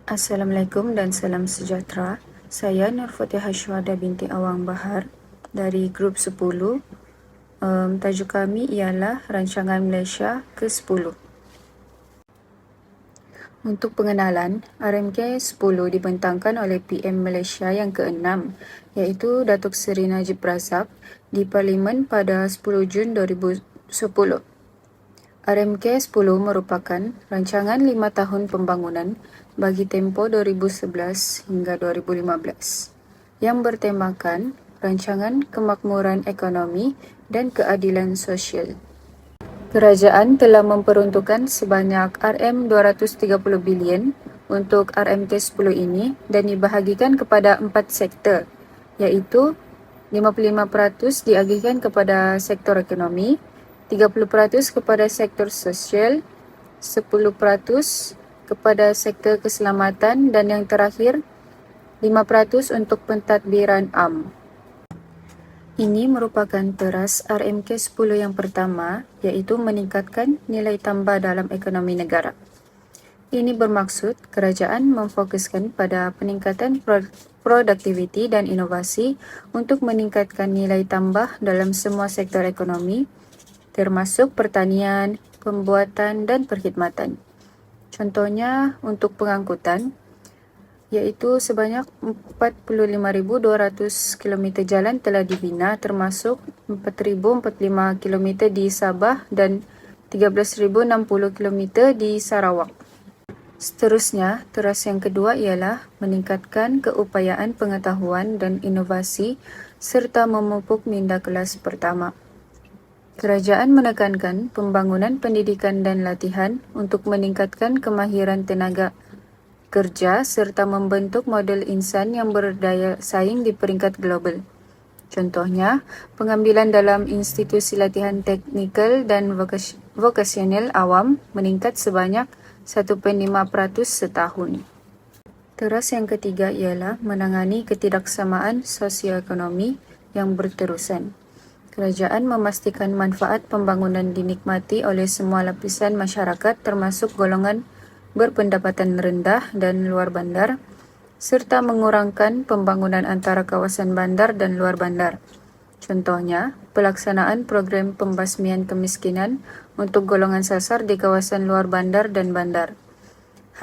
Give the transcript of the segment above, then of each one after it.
Assalamualaikum dan salam sejahtera. Saya Nur Fatihah Syuhada binti Awang Bahar dari Grup 10. Tajuk kami ialah Rancangan Malaysia ke-10. Untuk pengenalan, RMK 10 dibentangkan oleh PM Malaysia yang ke-6 iaitu Datuk Seri Najib Razak di Parlimen pada 10 Jun 2010. RMK 10 merupakan rancangan 5 tahun pembangunan bagi tempoh 2011 hingga 2015 yang bertemakan Rancangan Kemakmuran Ekonomi dan Keadilan Sosial. Kerajaan telah memperuntukkan sebanyak RM230 bilion untuk RMK 10 ini dan dibahagikan kepada 4 sektor iaitu 55% diagihkan kepada sektor ekonomi, 30% kepada sektor sosial, 10% kepada sektor keselamatan dan yang terakhir 5% untuk pentadbiran am. Ini merupakan teras RMK 10 yang pertama iaitu meningkatkan nilai tambah dalam ekonomi negara. Ini bermaksud kerajaan memfokuskan pada peningkatan produktiviti dan inovasi untuk meningkatkan nilai tambah dalam semua sektor ekonomi termasuk pertanian, pembuatan dan perkhidmatan. Contohnya untuk pengangkutan iaitu sebanyak 45,200 km jalan telah dibina termasuk 4,045 km di Sabah dan 13,060 km di Sarawak. Seterusnya, teras yang kedua ialah meningkatkan keupayaan pengetahuan dan inovasi serta memupuk minda kelas pertama. Kerajaan menekankan pembangunan pendidikan dan latihan untuk meningkatkan kemahiran tenaga kerja serta membentuk model insan yang berdaya saing di peringkat global. Contohnya, pengambilan dalam institusi latihan teknikal dan vokasional awam meningkat sebanyak 1.5% setahun. Teras yang ketiga ialah menangani ketidaksamaan sosioekonomi yang berterusan. Kerajaan memastikan manfaat pembangunan dinikmati oleh semua lapisan masyarakat termasuk golongan berpendapatan rendah dan luar bandar serta mengurangkan pembangunan antara kawasan bandar dan luar bandar. Contohnya, pelaksanaan program pembasmian kemiskinan untuk golongan sasar di kawasan luar bandar dan bandar.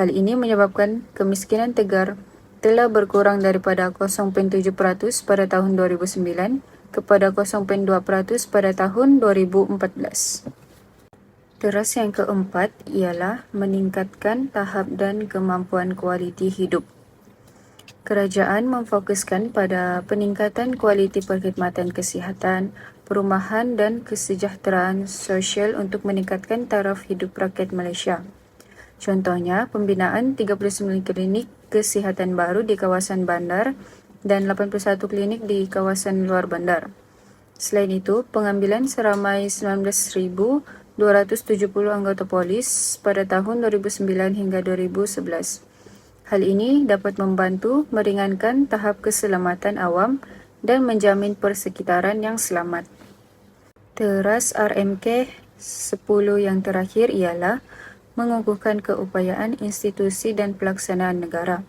Hal ini menyebabkan kemiskinan tegar telah berkurang daripada 0.7% pada tahun 2009 kepada 0.2% pada tahun 2014. Teras yang keempat ialah meningkatkan tahap dan kemampuan kualiti hidup. Kerajaan memfokuskan pada peningkatan kualiti perkhidmatan kesihatan, perumahan dan kesejahteraan sosial untuk meningkatkan taraf hidup rakyat Malaysia. Contohnya, pembinaan 39 klinik kesihatan baru di kawasan bandar dan 81 klinik di kawasan luar bandar. Selain itu, pengambilan seramai 19,270 anggota polis pada tahun 2009 hingga 2011. Hal ini dapat membantu meringankan tahap keselamatan awam dan menjamin persekitaran yang selamat. Teras RMK 10 yang terakhir ialah mengukuhkan keupayaan institusi dan pelaksanaan negara.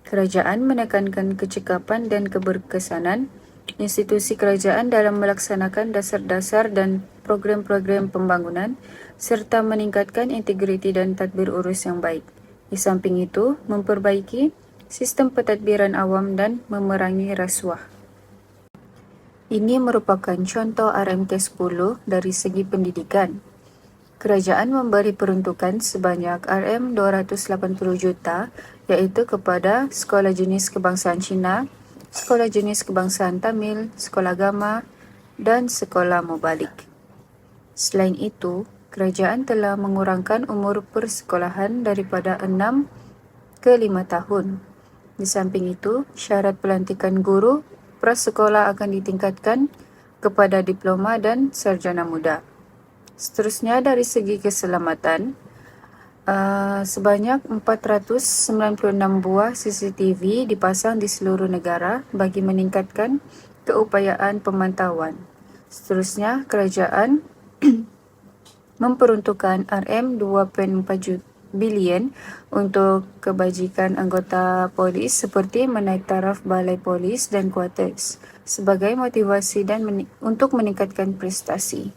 Kerajaan menekankan kecekapan dan keberkesanan institusi kerajaan dalam melaksanakan dasar-dasar dan program-program pembangunan serta meningkatkan integriti dan tadbir urus yang baik. Di samping itu, memperbaiki sistem pentadbiran awam dan memerangi rasuah. Ini merupakan contoh RMK 10 dari segi pendidikan. Kerajaan memberi peruntukan sebanyak RM280 juta iaitu kepada Sekolah Jenis Kebangsaan Cina, Sekolah Jenis Kebangsaan Tamil, Sekolah Agama dan Sekolah Mubalik. Selain itu, kerajaan telah mengurangkan umur persekolahan daripada 6 ke 5 tahun. Di samping itu, syarat pelantikan guru prasekolah akan ditingkatkan kepada diploma dan sarjana muda. Seterusnya dari segi keselamatan, sebanyak 496 buah CCTV dipasang di seluruh negara bagi meningkatkan keupayaan pemantauan. Seterusnya, kerajaan memperuntukkan RM2.4 bilion untuk kebajikan anggota polis seperti menaik taraf balai polis dan kuarters sebagai motivasi dan untuk meningkatkan prestasi.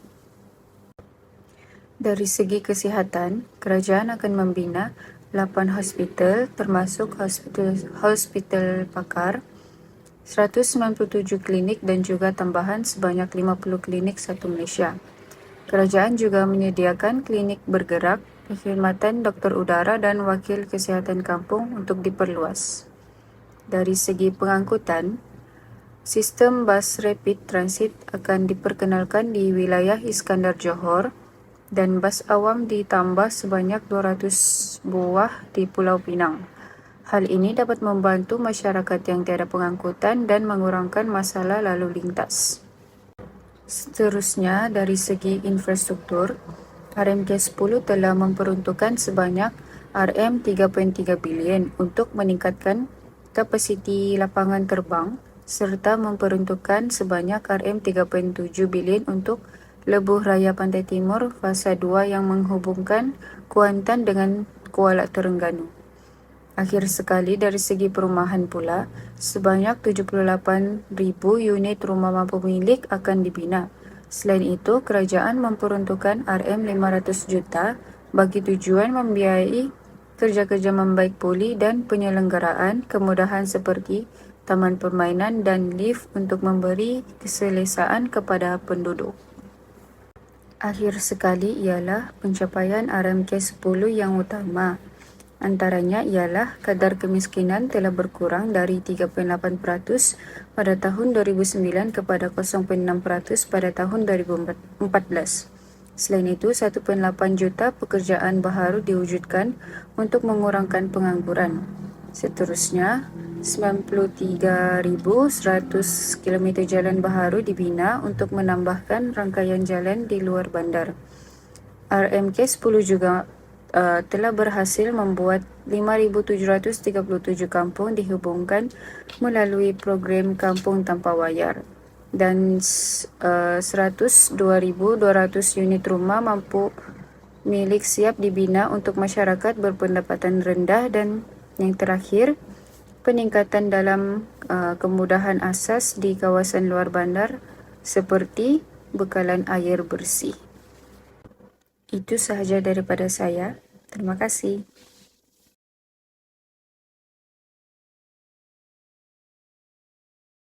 Dari segi kesihatan, kerajaan akan membina 8 hospital termasuk hospital pakar, 197 klinik dan juga tambahan sebanyak 50 klinik satu Malaysia. Kerajaan juga menyediakan klinik bergerak, perkhidmatan doktor udara dan wakil kesihatan kampung untuk diperluas. Dari segi pengangkutan, sistem bas rapid transit akan diperkenalkan di wilayah Iskandar Johor dan bas awam ditambah sebanyak 200 buah di Pulau Pinang. Hal ini dapat membantu masyarakat yang tiada pengangkutan dan mengurangkan masalah lalu lintas. Seterusnya, dari segi infrastruktur, RMK10 telah memperuntukkan sebanyak RM3.3 bilion untuk meningkatkan kapasiti lapangan terbang serta memperuntukkan sebanyak RM3.7 bilion untuk Lebuh Raya Pantai Timur Fasa 2 yang menghubungkan Kuantan dengan Kuala Terengganu. Akhir sekali, dari segi perumahan pula, sebanyak 78,000 unit rumah mampu milik akan dibina. Selain itu, kerajaan memperuntukkan RM500 juta bagi tujuan membiayai kerja-kerja membaik puli dan penyelenggaraan kemudahan seperti taman permainan dan lift untuk memberi keselesaan kepada penduduk. Akhir sekali ialah pencapaian RMK10 yang utama. Antaranya ialah kadar kemiskinan telah berkurang dari 3.8% pada tahun 2009 kepada 0.6% pada tahun 2014. Selain itu, 1.8 juta pekerjaan baharu diwujudkan untuk mengurangkan pengangguran. Seterusnya, 93,100 km jalan baharu dibina untuk menambahkan rangkaian jalan di luar bandar. RMK10 juga telah berhasil membuat 5,737 kampung dihubungkan melalui program Kampung Tanpa Wayar dan 102,200 unit rumah mampu milik siap dibina untuk masyarakat berpendapatan rendah dan yang terakhir, peningkatan dalam kemudahan asas di kawasan luar bandar seperti bekalan air bersih. Itu sahaja daripada saya. Terima kasih.